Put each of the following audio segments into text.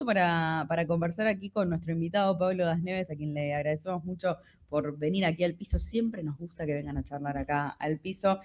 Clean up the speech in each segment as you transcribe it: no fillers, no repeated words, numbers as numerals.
para conversar aquí con nuestro invitado Pablo Das Neves, a quien le agradecemos mucho por venir aquí al piso. Siempre nos gusta que vengan a charlar acá al piso.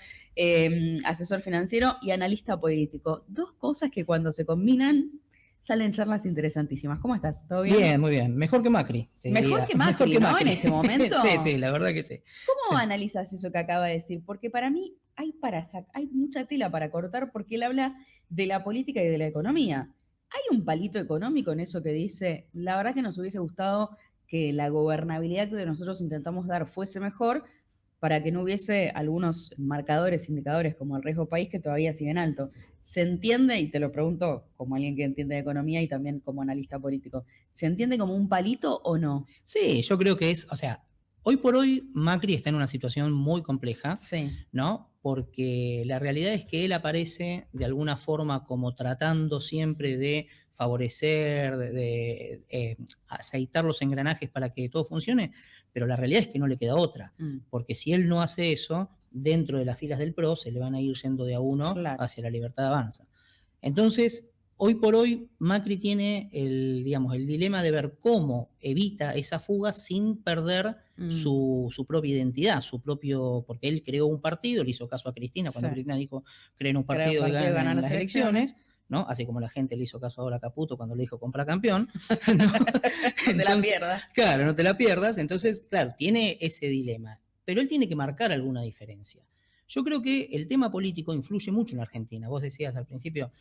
Asesor financiero y analista político. Dos cosas que cuando se combinan salen charlas interesantísimas. ¿Cómo estás? ¿Todo bien? Bien, muy bien. Mejor que Macri, te Mejor diría. que Macri, Mejor que ¿no? Macri. En este momento. Sí, sí, la verdad que sí. ¿Cómo Sí. analizas eso que acaba de decir? Porque para mí hay mucha tela para cortar porque él habla de la política y de la economía. Hay un palito económico en eso que dice, la verdad que nos hubiese gustado que la gobernabilidad que nosotros intentamos dar fuese mejor para que no hubiese algunos marcadores, indicadores como el riesgo país que todavía siguen alto. ¿Se entiende? Y te lo pregunto como alguien que entiende de economía y también como analista político. ¿Se entiende como un palito o no? Sí, yo creo que es, o sea, hoy por hoy Macri está en una situación muy compleja, Sí. ¿no? Porque la realidad es que él aparece de alguna forma como tratando siempre de favorecer, aceitar los engranajes para que todo funcione, pero la realidad es que no le queda otra, porque si él no hace eso, dentro de las filas del PRO se le van a ir yendo de a uno Claro. hacia la libertad de avanza. Entonces, hoy por hoy, Macri tiene digamos, el dilema de ver cómo evita esa fuga sin perder su propia identidad, porque él creó un partido, le hizo caso a Cristina cuando Cristina dijo, creen un partido y ganan las elecciones, ¿no? Así como la gente le hizo caso ahora a Caputo cuando le dijo compra campeón. ¿No? No te la pierdas. Claro, no te la pierdas. Entonces, claro, tiene ese dilema, pero él tiene que marcar alguna diferencia. Yo creo que el tema político influye mucho en la Argentina. Vos decías al principio,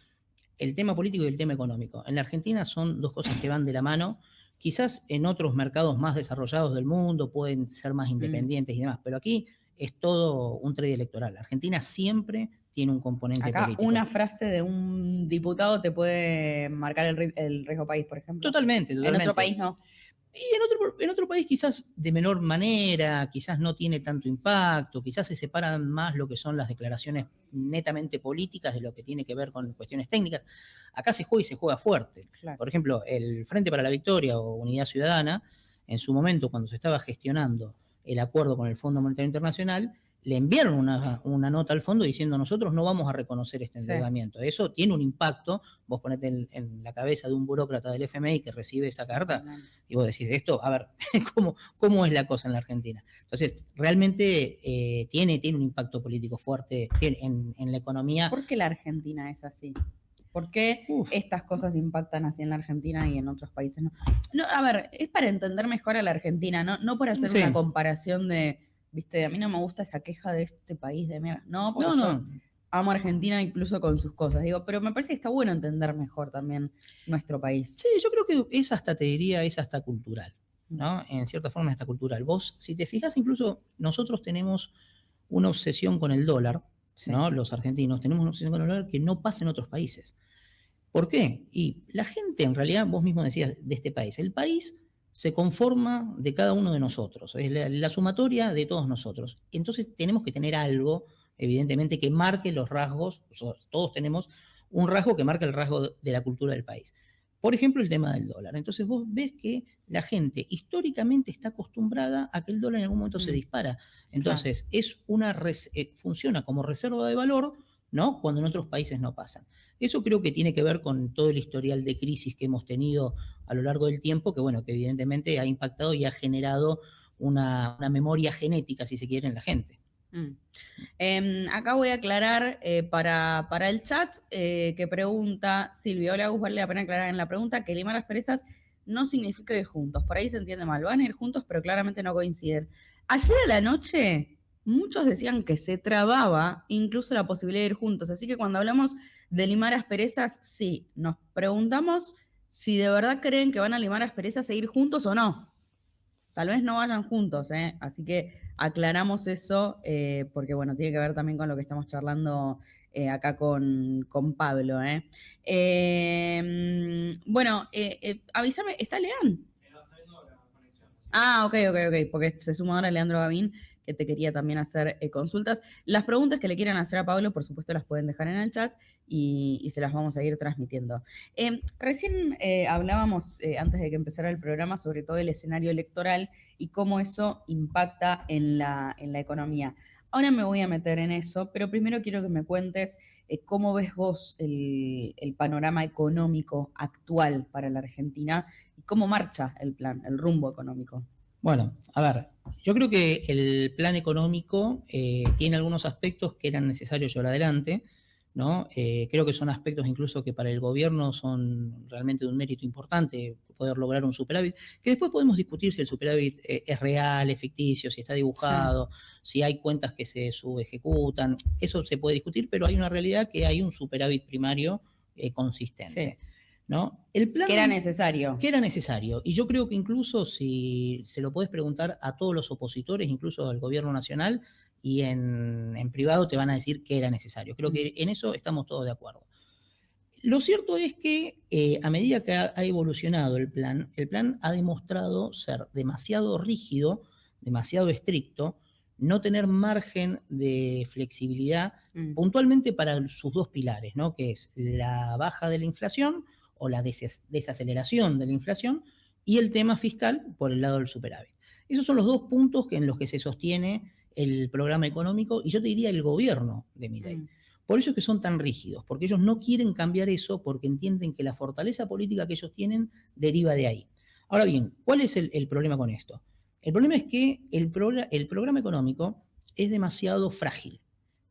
el tema político y el tema económico. En la Argentina son dos cosas que van de la mano. Quizás en otros mercados más desarrollados del mundo pueden ser más independientes y demás, pero aquí es todo un trade electoral. La Argentina siempre tiene un componente Acá político. Una frase de un diputado te puede marcar el riesgo país, por ejemplo. Totalmente. En otro país no. Y en otro país quizás de menor manera, quizás no tiene tanto impacto, quizás se separan más lo que son las declaraciones netamente políticas de lo que tiene que ver con cuestiones técnicas. Acá se juega y se juega fuerte. Claro. Por ejemplo, el Frente para la Victoria o Unidad Ciudadana, en su momento cuando se estaba gestionando el acuerdo con el Fondo Monetario Internacional, le enviaron una nota al fondo diciendo nosotros no vamos a reconocer este endeudamiento. Sí. Eso tiene un impacto. Vos ponete en la cabeza de un burócrata del FMI que recibe esa carta y vos decís, esto, a ver, ¿cómo es la cosa en la Argentina? Entonces, realmente tiene un impacto político fuerte en la economía. ¿Por qué la Argentina es así? ¿Por qué estas cosas impactan así en la Argentina y en otros países? No, a ver, es para entender mejor a la Argentina, no por hacer una comparación de, viste, a mí no me gusta esa queja de este país de mierda. No, porque yo amo a Argentina incluso con sus cosas. Digo, pero me parece que está bueno entender mejor también nuestro país. Sí, yo creo que es hasta, te diría, es hasta cultural, ¿no? En cierta forma es hasta cultural. Vos, si te fijas, incluso nosotros tenemos una obsesión con el dólar, ¿no? Los argentinos tenemos una obsesión con el dólar que no pasa en otros países. ¿Por qué? Y la gente, en realidad, vos mismo decías de este país, el país se conforma de cada uno de nosotros, es la sumatoria de todos nosotros. Entonces tenemos que tener algo, evidentemente, que marque los rasgos, todos tenemos un rasgo que marca el rasgo de la cultura del país. Por ejemplo, el tema del dólar. Entonces vos ves que la gente históricamente está acostumbrada a que el dólar en algún momento se dispara. Entonces funciona como reserva de valor, ¿no? Cuando en otros países no pasan. Eso creo que tiene que ver con todo el historial de crisis que hemos tenido a lo largo del tiempo, que bueno, que evidentemente ha impactado y ha generado una memoria genética, si se quiere, en la gente. Acá voy a aclarar para el chat que pregunta Silvia. Hola, Gus, vale la pena aclarar en la pregunta que limar las perezas no significa ir juntos. Por ahí se entiende mal. Van a ir juntos, pero claramente no coinciden. Ayer a la noche muchos decían que se trababa incluso la posibilidad de ir juntos. Así que cuando hablamos de limar asperezas, sí, nos preguntamos si de verdad creen que van a limar asperezas e ir juntos o no. Tal vez no vayan juntos, ¿eh? Así que aclaramos eso, porque bueno, tiene que ver también con lo que estamos charlando acá con Pablo, ¿eh? Bueno, avísame, ¿está Lean? Ah, ok, porque se suma ahora Leandro Gavín, que te quería también hacer consultas. Las preguntas que le quieran hacer a Pablo, por supuesto, las pueden dejar en el chat y se las vamos a ir transmitiendo. Recién hablábamos, antes de que empezara el programa, sobre todo el escenario electoral y cómo eso impacta en la economía. Ahora me voy a meter en eso, pero primero quiero que me cuentes ¿Cómo ves vos el panorama económico actual para la Argentina y cómo marcha el plan, el rumbo económico? Bueno, a ver, yo creo que el plan económico tiene algunos aspectos que eran necesarios llevar adelante, ¿no? Creo que son aspectos incluso que para el gobierno son realmente de un mérito importante poder lograr un superávit, que después podemos discutir si el superávit es real, es ficticio, si está dibujado, si hay cuentas que se subejecutan, eso se puede discutir, pero hay una realidad que hay un superávit primario consistente. Sí. ¿No? El plan, que era necesario. Que era necesario. Y yo creo que incluso si se lo puedes preguntar a todos los opositores, incluso al gobierno nacional, y en privado te van a decir que era necesario. Creo que en eso estamos todos de acuerdo. Lo cierto es que a medida que ha evolucionado el plan ha demostrado ser demasiado rígido, demasiado estricto, no tener margen de flexibilidad puntualmente para sus dos pilares, ¿no? Que es la baja de la inflación o la desaceleración de la inflación y el tema fiscal por el lado del superávit. Esos son los dos puntos en los que se sostiene el programa económico y yo te diría el gobierno de Milei. Por eso es que son tan rígidos, porque ellos no quieren cambiar eso porque entienden que la fortaleza política que ellos tienen deriva de ahí. Ahora bien, ¿cuál es el problema con esto? El problema es que el programa económico es demasiado frágil.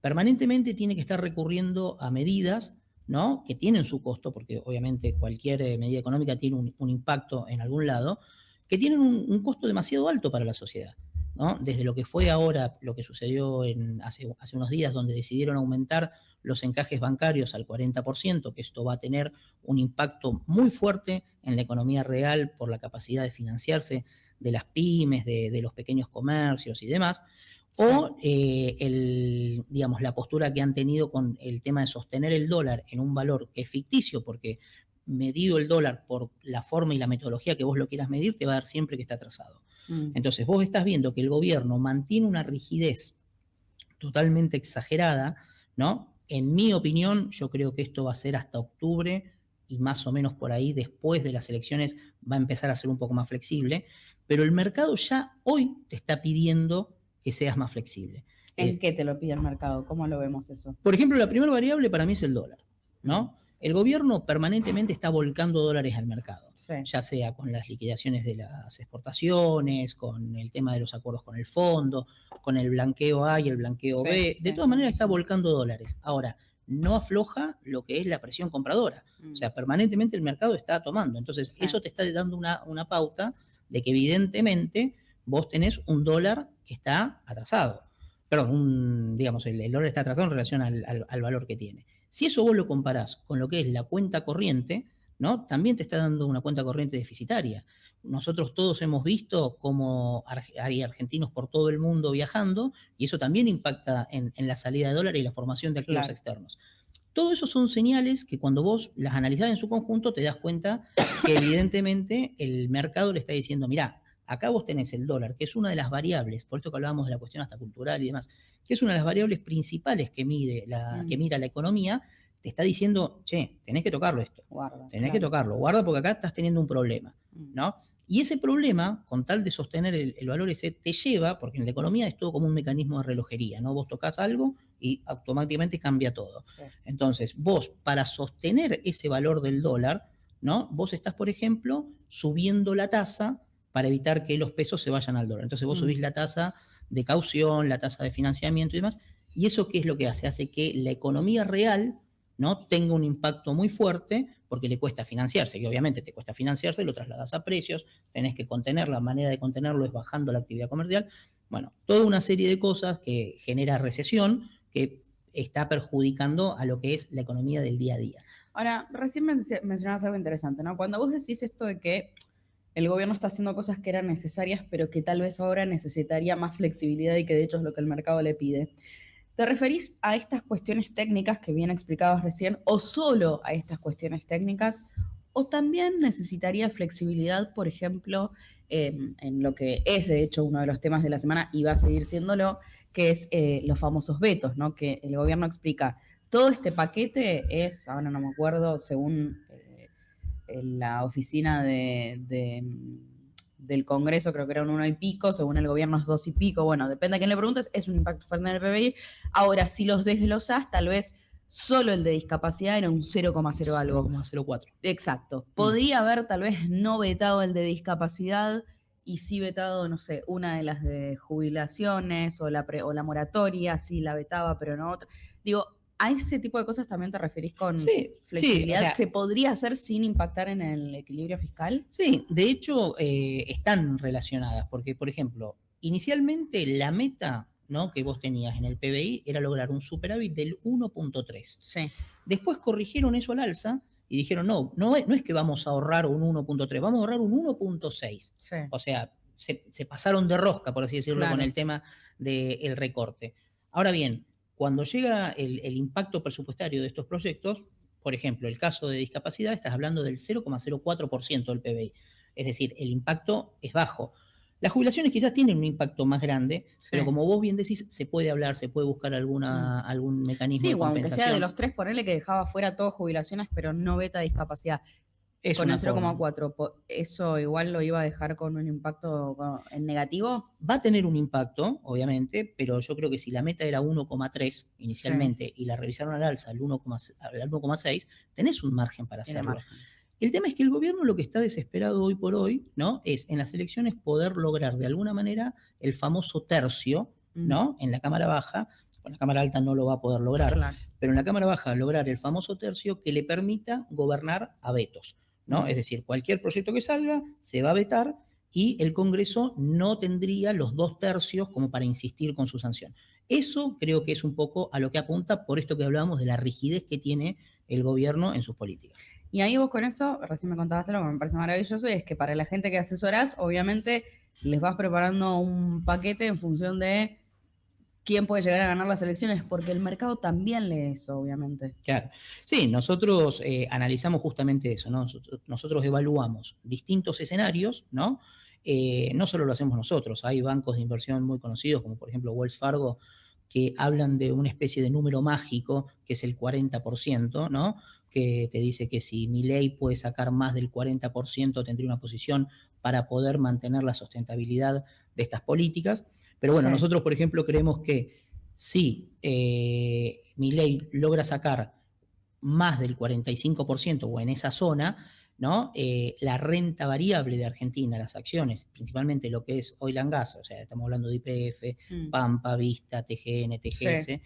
Permanentemente tiene que estar recurriendo a medidas, ¿no? Que tienen su costo, porque obviamente cualquier medida económica tiene un impacto en algún lado, que tienen un costo demasiado alto para la sociedad, ¿no? Desde lo que fue ahora, lo que sucedió hace unos días, donde decidieron aumentar los encajes bancarios al 40%, que esto va a tener un impacto muy fuerte en la economía real por la capacidad de financiarse de las pymes, de los pequeños comercios y demás, o digamos, la postura que han tenido con el tema de sostener el dólar en un valor que es ficticio, porque medido el dólar por la forma y la metodología que vos lo quieras medir, te va a dar siempre que está atrasado. Entonces vos estás viendo que el gobierno mantiene una rigidez totalmente exagerada, ¿no? En mi opinión, yo creo que esto va a ser hasta octubre y más o menos por ahí, después de las elecciones, va a empezar a ser un poco más flexible, pero el mercado ya hoy te está pidiendo que seas más flexible. ¿En qué te lo pide el mercado? ¿Cómo lo vemos eso? Por ejemplo, la primera variable para mí es el dólar, ¿no? El gobierno permanentemente está volcando dólares al mercado, ya sea con las liquidaciones de las exportaciones, con el tema de los acuerdos con el fondo, con el blanqueo A y el blanqueo B. De todas maneras está volcando dólares. Ahora, no afloja lo que es la presión compradora. O sea, permanentemente el mercado está tomando. Entonces, eso te está dando una pauta de que evidentemente vos tenés un dólar que está atrasado. Perdón, digamos, el dólar está atrasado en relación al valor que tiene. Si eso vos lo comparás con lo que es la cuenta corriente, ¿no? También te está dando una cuenta corriente deficitaria. Nosotros todos hemos visto cómo hay argentinos por todo el mundo viajando y eso también impacta en la salida de dólares y la formación de activos externos. Todo eso son señales que cuando vos las analizás en su conjunto te das cuenta que evidentemente el mercado le está diciendo, mirá, acá vos tenés el dólar, que es una de las variables, por esto que hablábamos de la cuestión hasta cultural y demás, que es una de las variables principales que mira la economía, te está diciendo, che, tenés que tocarlo esto, tenés que tocarlo, guarda porque acá estás teniendo un problema, ¿no? Y ese problema, con tal de sostener el valor ese, te lleva, porque en la economía es todo como un mecanismo de relojería, ¿no? Vos tocas algo y automáticamente cambia todo. Entonces, vos, para sostener ese valor del dólar, ¿no? Vos estás, por ejemplo, subiendo la tasa para evitar que los pesos se vayan al dólar. Entonces vos subís la tasa de caución, la tasa de financiamiento y demás, y eso ¿qué es lo que hace? Hace que la economía real, ¿no? Tenga un impacto muy fuerte porque le cuesta financiarse, que obviamente te cuesta financiarse, lo trasladas a precios, tenés que contener, la manera de contenerlo es bajando la actividad comercial. Bueno, toda una serie de cosas que genera recesión, que está perjudicando a lo que es la economía del día a día. Ahora, recién mencionabas algo interesante, ¿no? Cuando vos decís esto de que el gobierno está haciendo cosas que eran necesarias, pero que tal vez ahora necesitaría más flexibilidad y que de hecho es lo que el mercado le pide, ¿te referís a estas cuestiones técnicas que bien explicabas recién o solo a estas cuestiones técnicas? ¿O también necesitaría flexibilidad, por ejemplo, en lo que es de hecho uno de los temas de la semana y va a seguir siéndolo, que es los famosos vetos, ¿no? Que el gobierno explica, todo este paquete es, ahora no me acuerdo, según en la oficina del Congreso, creo que era un 1 y pico, según el gobierno es 2 y pico, bueno, depende a quién le preguntes, es un impacto fuerte en el PBI. Ahora, si los desglosás, tal vez solo el de discapacidad era un 0,0 algo. 0,04. Exacto. Podría haber tal vez no vetado el de discapacidad y sí vetado, no sé, una de las de jubilaciones o la moratoria, sí la vetaba, pero no otra. Digo, ¿a ese tipo de cosas también te referís con Sí, flexibilidad? sí, o sea, ¿Se podría hacer sin impactar en el equilibrio fiscal? sí, de hecho están relacionadas, porque, por ejemplo, inicialmente la meta, ¿no?, que vos tenías en el PBI era lograr un superávit del 1,3. Sí. Después corrigieron eso al alza y dijeron, no es que vamos a ahorrar un 1,3, vamos a ahorrar un 1,6. Sí. O sea, se pasaron de rosca, por así decirlo, Claro. con el tema del recorte. Ahora bien, cuando llega el impacto presupuestario de estos proyectos, por ejemplo, el caso de discapacidad, estás hablando del 0,04% del PBI. Es decir, el impacto es bajo. Las jubilaciones quizás tienen un impacto más grande, Sí. pero como vos bien decís, se puede hablar, se puede buscar algún mecanismo Sí, de o aunque sea de compensación. los tres, ponerle que dejaba fuera todas jubilaciones, pero no veta discapacidad. Es Con una el forma. 0,4, ¿eso igual lo iba a dejar con un impacto en negativo? Va a tener un impacto, obviamente, pero yo creo que si la meta era 1,3 inicialmente y la revisaron al alza al 1,6, tenés un margen para Tiene hacerlo. margen. El tema es que el gobierno lo que está desesperado hoy por hoy, ¿no?, es en las elecciones poder lograr de alguna manera el famoso tercio, ¿no?, en la Cámara Baja. En la Cámara Alta no lo va a poder lograr, Claro. pero en la Cámara Baja lograr el famoso tercio que le permita gobernar a vetos, ¿no? Es decir, cualquier proyecto que salga se va a vetar y el Congreso no tendría los 2/3 como para insistir con su sanción. Eso creo que es un poco a lo que apunta por esto que hablábamos de la rigidez que tiene el gobierno en sus políticas. Y ahí vos con eso, recién me contabas algo que me parece maravilloso, y es que para la gente que asesorás, obviamente les vas preparando un paquete en función de quién puede llegar a ganar las elecciones, porque el mercado también lee eso, obviamente. Claro. Sí, nosotros analizamos justamente eso, ¿no? Nosotros evaluamos distintos escenarios, ¿no? No solo lo hacemos nosotros, hay bancos de inversión muy conocidos, como por ejemplo Wells Fargo, que hablan de una especie de número mágico, que es el 40%, ¿no?, que te dice que si Milei puede sacar más del 40%, tendría una posición para poder mantener la sustentabilidad de estas políticas. Pero bueno, Sí. nosotros, por ejemplo, creemos que si Milei logra sacar más del 45% o en esa zona, ¿no?, la renta variable de Argentina, las acciones, principalmente lo que es oil and gas, o sea, estamos hablando de YPF, Pampa, Vista, TGN, TGS, sí,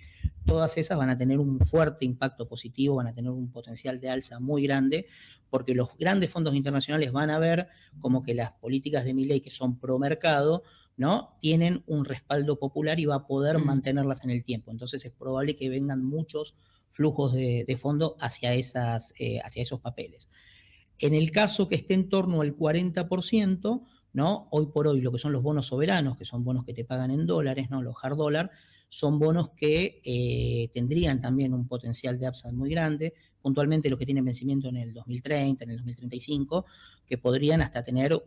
todas esas van a tener un fuerte impacto positivo, van a tener un potencial de alza muy grande, porque los grandes fondos internacionales van a ver como que las políticas de Milei, que son pro mercado, ¿no?, tienen un respaldo popular y va a poder mantenerlas en el tiempo. Entonces es probable que vengan muchos flujos de fondo hacia esos papeles. En el caso que esté en torno al 40%, ¿no?, hoy por hoy lo que son los bonos soberanos, que son bonos que te pagan en dólares, ¿no?, los hard dollar, son bonos que tendrían también un potencial de upside muy grande, puntualmente los que tienen vencimiento en el 2030, en el 2035, que podrían hasta tener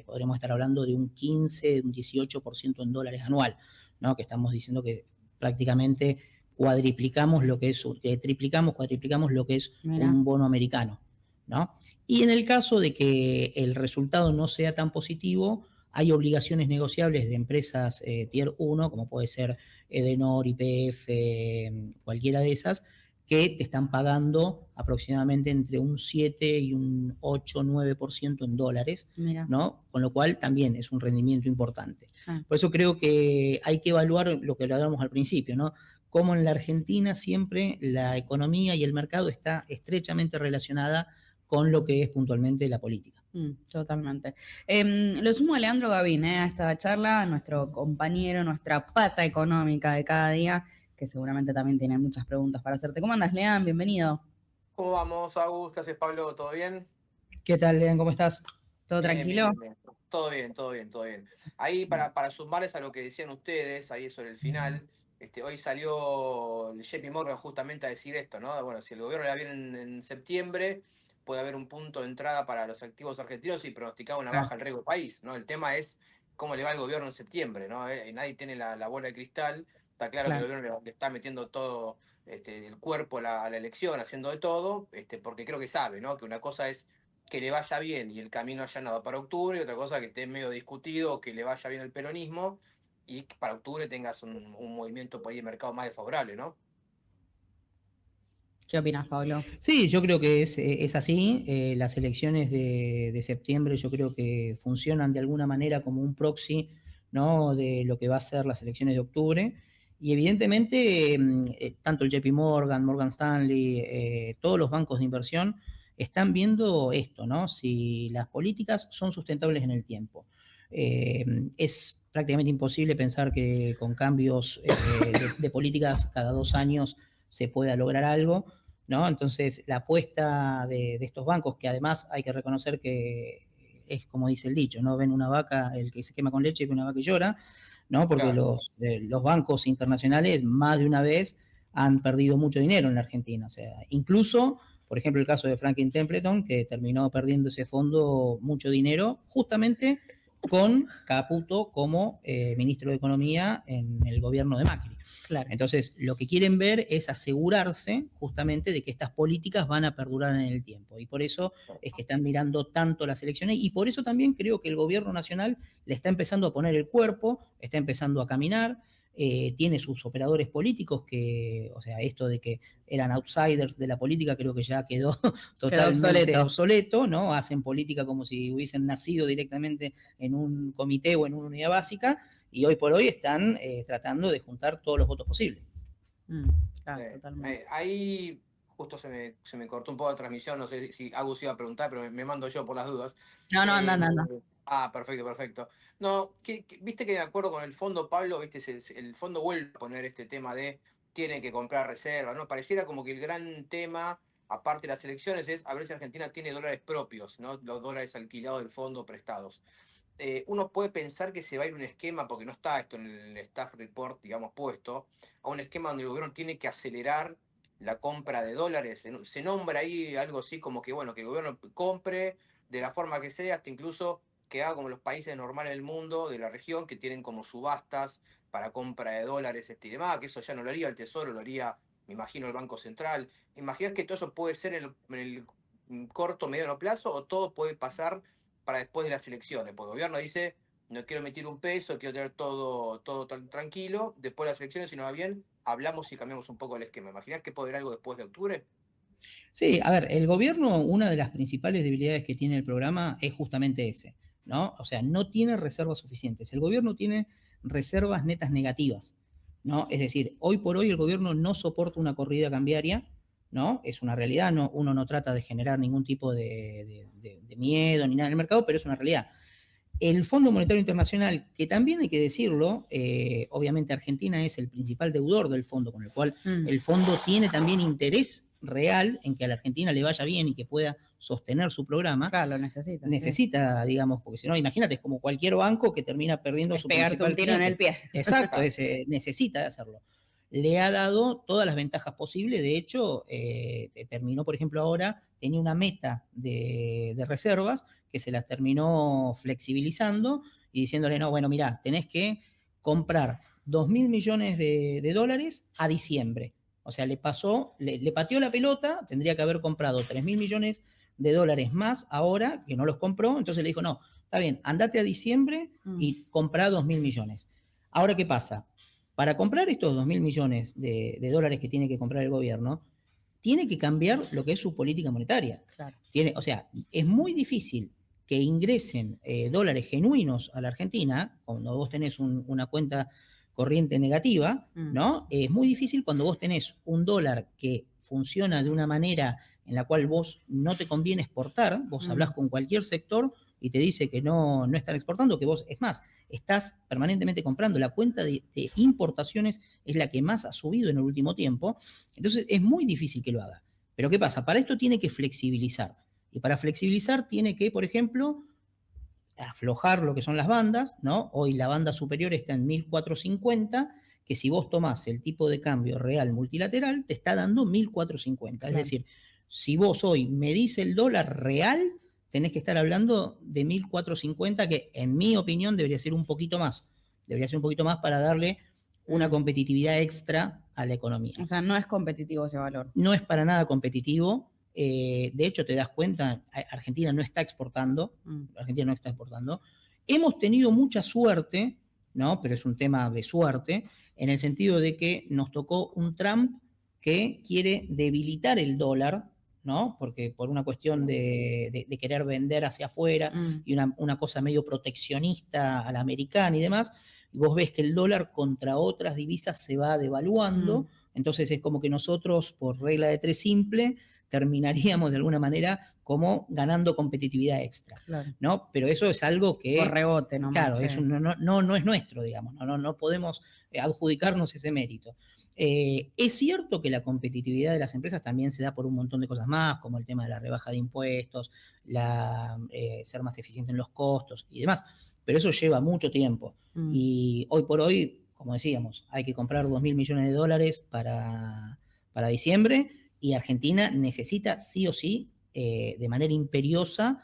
podríamos estar hablando de un 15, un 18% en dólares anual, ¿no?, que estamos diciendo que prácticamente cuadriplicamos lo que es, triplicamos, cuadriplicamos lo que es un bono americano, ¿no? Y en el caso de que el resultado no sea tan positivo, hay obligaciones negociables de empresas Tier 1, como puede ser Edenor, YPF, cualquiera de esas, que te están pagando aproximadamente entre un 7 y un 8, 9% en dólares, ¿no? Con lo cual también es un rendimiento importante. Por eso creo que hay que evaluar lo que hablábamos al principio, ¿no?, cómo en la Argentina siempre la economía y el mercado está estrechamente relacionada con lo que es puntualmente la política. Totalmente. Lo sumo a Leandro Gavín a esta charla, nuestro compañero, nuestra pata económica de cada día, que seguramente también tiene muchas preguntas para hacerte. ¿Cómo andas, Lean? Bienvenido. ¿Cómo vamos, Agus? ¿Qué haces, Pablo? ¿Todo bien? ¿Qué tal, Lean? ¿Cómo estás? ¿Todo tranquilo? Bien. Todo bien, todo bien, todo bien. Ahí para sumarles a lo que decían ustedes, ahí sobre el final, hoy salió el JP Morgan justamente a decir esto, ¿no? Bueno, si el gobierno le va bien en septiembre, puede haber un punto de entrada para los activos argentinos y pronosticaba una baja al riesgo del país, ¿no? El tema es cómo le va al gobierno en septiembre, ¿no? Nadie tiene la bola de cristal. Está claro que el gobierno le está metiendo todo el cuerpo a la elección, haciendo de todo, porque creo que sabe, ¿no?, que una cosa es que le vaya bien y el camino allanado para octubre, y otra cosa que esté medio discutido, que le vaya bien el peronismo y que para octubre tengas un movimiento por ahí de mercado más desfavorable, ¿no? ¿Qué opinas, Pablo? Sí, yo creo que es así. Las elecciones de septiembre yo creo que funcionan de alguna manera como un proxy, ¿no?, de lo que va a ser las elecciones de octubre. Y evidentemente, tanto el JP Morgan, Morgan Stanley, todos los bancos de inversión están viendo esto, ¿no? Si las políticas son sustentables en el tiempo. Es prácticamente imposible pensar que con cambios de políticas cada 2 años se pueda lograr algo, ¿no? Entonces, la apuesta de estos bancos, que además hay que reconocer que es como dice el dicho, no ven una vaca, el que se quema con leche, ve una vaca y llora, ¿no? Porque Claro. los bancos internacionales más de una vez han perdido mucho dinero en la Argentina. O sea, incluso, por ejemplo, el caso de Franklin Templeton, que terminó perdiendo ese fondo mucho dinero, justamente con Caputo como ministro de Economía en el gobierno de Macri. Claro. Entonces, lo que quieren ver es asegurarse justamente de que estas políticas van a perdurar en el tiempo. Y por eso es que están mirando tanto las elecciones y por eso también creo que el gobierno nacional le está empezando a poner el cuerpo, está empezando a caminar, tiene sus operadores políticos que, o sea, esto de que eran outsiders de la política creo que ya quedó totalmente obsoleto, ¿no? Hacen política como si hubiesen nacido directamente en un comité o en una unidad básica, y hoy por hoy están tratando de juntar todos los votos posibles. Claro, totalmente. Ahí justo se me cortó un poco la transmisión, no sé si Agus iba a preguntar, pero me mando yo por las dudas. No, anda. Perfecto. No, viste que de acuerdo con el fondo, Pablo, viste, el fondo vuelve a poner este tema de tienen que comprar reservas, ¿no? Pareciera como que el gran tema, aparte de las elecciones, es a ver si Argentina tiene dólares propios, ¿no? Los dólares alquilados del fondo prestados. Uno puede pensar que se va a ir un esquema, porque no está esto en el staff report, digamos, puesto, a un esquema donde el gobierno tiene que acelerar la compra de dólares. Se nombra ahí algo así como que, bueno, que el gobierno compre de la forma que sea, hasta incluso que haga como los países normales del mundo, de la región, que tienen como subastas para compra de dólares y demás, que eso ya no lo haría el Tesoro, lo haría, me imagino, el Banco Central. ¿Imaginas que todo eso puede ser en el corto, mediano plazo, o todo puede pasar para después de las elecciones? Porque el gobierno dice, no quiero emitir un peso, quiero tener todo tan tranquilo, después de las elecciones, si no va bien, hablamos y cambiamos un poco el esquema. ¿Imaginás que puede haber algo después de octubre? Sí, a ver, el gobierno, una de las principales debilidades que tiene el programa es justamente ese, ¿no? O sea, no tiene reservas suficientes. El gobierno tiene reservas netas negativas, ¿no? Es decir, hoy por hoy el gobierno no soporta una corrida cambiaria, ¿no? Es una realidad, no, uno no trata de generar ningún tipo de miedo ni nada en el mercado, pero es una realidad. El Fondo Monetario Internacional, que también hay que decirlo, obviamente Argentina es el principal deudor del fondo, con el cual el fondo tiene también interés real en que a la Argentina le vaya bien y que pueda sostener su programa. Claro, lo necesita. Necesita, sí, digamos, porque si no, imagínate, es como cualquier banco que termina perdiendo su principal un tiro cliente. en el pie. Exacto, necesita hacerlo. Le ha dado todas las ventajas posibles, de hecho, terminó, por ejemplo, ahora, tenía una meta de reservas que se las terminó flexibilizando y diciéndole, no, bueno, mirá, tenés que comprar 2.000 millones de dólares a diciembre. O sea, le pateó la pelota, tendría que haber comprado 3.000 millones de dólares más ahora, que no los compró, entonces le dijo, no, está bien, andate a diciembre y comprá 2.000 millones. Ahora, ¿qué pasa? Para comprar estos 2.000 millones de dólares que tiene que comprar el gobierno, tiene que cambiar lo que es su política monetaria. Claro. O sea, es muy difícil que ingresen dólares genuinos a la Argentina, cuando vos tenés una cuenta corriente negativa, ¿no? Es muy difícil cuando vos tenés un dólar que funciona de una manera en la cual vos no te conviene exportar, vos hablás con cualquier sector y te dice que no están exportando, que vos, es más, estás permanentemente comprando. La cuenta de importaciones es la que más ha subido en el último tiempo, entonces es muy difícil que lo haga. Pero ¿qué pasa? Para esto tiene que flexibilizar. Y para flexibilizar tiene que, por ejemplo, aflojar lo que son las bandas, ¿no? Hoy la banda superior está en 1.450, que si vos tomás el tipo de cambio real multilateral, te está dando 1.450. Claro. Es decir, si vos hoy medís el dólar real, tenés que estar hablando de 1.450, que en mi opinión debería ser un poquito más. Debería ser un poquito más para darle una competitividad extra a la economía. O sea, no es competitivo ese valor. No es para nada competitivo. De hecho, te das cuenta, Argentina no está exportando. Argentina no está exportando. Hemos tenido mucha suerte, ¿no? Pero es un tema de suerte, en el sentido de que nos tocó un Trump que quiere debilitar el dólar, ¿no? Porque por una cuestión de querer vender hacia afuera y una cosa medio proteccionista a la americana y demás, y vos ves que el dólar contra otras divisas se va devaluando, entonces es como que nosotros, por regla de tres simple, terminaríamos de alguna manera como ganando competitividad extra, claro. ¿no? Pero eso es algo que... Por rebote, ¿no? Claro, no es nuestro, digamos, no podemos adjudicarnos ese mérito. Es cierto que la competitividad de las empresas también se da por un montón de cosas más, como el tema de la rebaja de impuestos, ser más eficiente en los costos y demás, pero eso lleva mucho tiempo. Y hoy por hoy, como decíamos, hay que comprar 2.000 millones de dólares para diciembre, y Argentina necesita sí o sí, de manera imperiosa,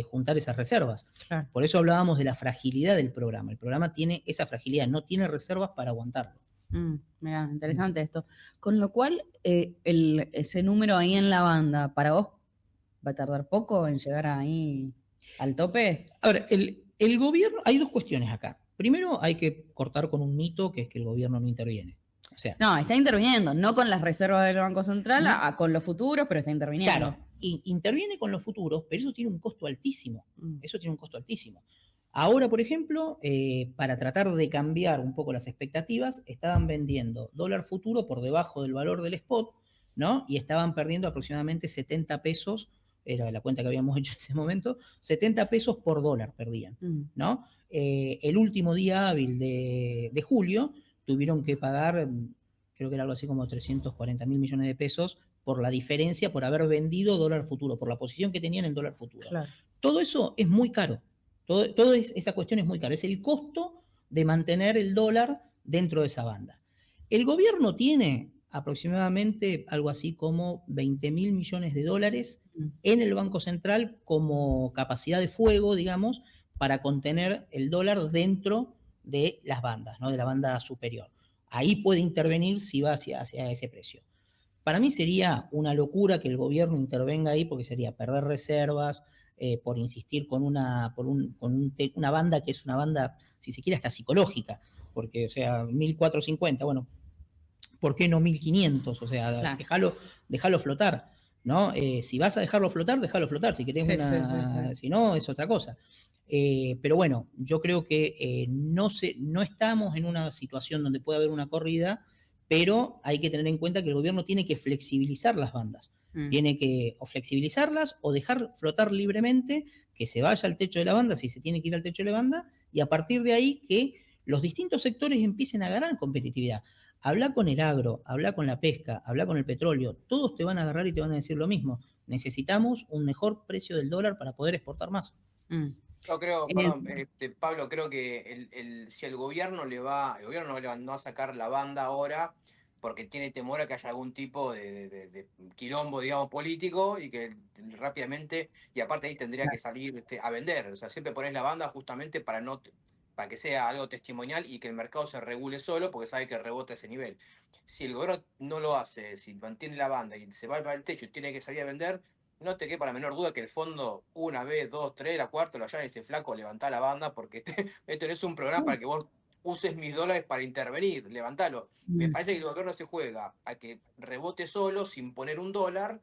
juntar esas reservas. Claro. Por eso hablábamos de la fragilidad del programa. El programa tiene esa fragilidad, no tiene reservas para aguantarlo. Mira, interesante esto. Con lo cual, ese número ahí en la banda, ¿para vos va a tardar poco en llegar ahí al tope? A ver, el gobierno, hay dos cuestiones acá. Primero, hay que cortar con un mito, que es que el gobierno no interviene. O sea, no, está interviniendo, no con las reservas del Banco Central, con los futuros, pero está interviniendo. Claro, interviene con los futuros, pero eso tiene un costo altísimo. Eso tiene un costo altísimo. Ahora, por ejemplo, para tratar de cambiar un poco las expectativas, estaban vendiendo dólar futuro por debajo del valor del spot, ¿no? Y estaban perdiendo aproximadamente 70 pesos, era la cuenta que habíamos hecho en ese momento, 70 pesos por dólar perdían, ¿no? El último día hábil de julio tuvieron que pagar, creo que era algo así como 340.000 millones de pesos por la diferencia, por haber vendido dólar futuro, por la posición que tenían en dólar futuro. Claro. Todo eso es muy caro. Toda esa cuestión es muy cara. Es el costo de mantener el dólar dentro de esa banda. El gobierno tiene aproximadamente algo así como 20.000 millones de dólares en el Banco Central como capacidad de fuego, digamos, para contener el dólar dentro de las bandas, ¿no? De la banda superior. Ahí puede intervenir si va hacia ese precio. Para mí sería una locura que el gobierno intervenga ahí, porque sería perder reservas, por insistir con una banda que es una banda, si se quiere, hasta psicológica, porque, o sea, 1.450, bueno, ¿por qué no 1.500? O sea, claro, déjalo flotar, ¿no? Si vas a dejarlo flotar, si querés sí. Si no, es otra cosa. Pero bueno, yo creo que no estamos en una situación donde pueda haber una corrida, pero hay que tener en cuenta que el gobierno tiene que flexibilizar las bandas. Tiene que o flexibilizarlas o dejar flotar libremente, que se vaya al techo de la banda si se tiene que ir al techo de la banda, y a partir de ahí que los distintos sectores empiecen a ganar competitividad. Habla con el agro, habla con la pesca, habla con el petróleo, todos te van a agarrar y te van a decir lo mismo. Necesitamos un mejor precio del dólar para poder exportar más. Yo creo, perdón, Pablo, creo que si el gobierno no va a sacar la banda ahora porque tiene temor a que haya algún tipo de quilombo, digamos, político, y que rápidamente, y aparte ahí tendría que salir a vender. O sea, siempre pones la banda justamente para que sea algo testimonial y que el mercado se regule solo, porque sabe que rebota ese nivel. Si el gobierno no lo hace, si mantiene la banda y se va para el techo y tiene que salir a vender, no te quepa la menor duda que el fondo, una vez, dos, tres, la cuarta, lo llama y dice: flaco, levantá la banda, porque esto no es un programa para que vos uses mis dólares para intervenir, levantalo. Me parece que el gobierno se juega a que rebote solo, sin poner un dólar,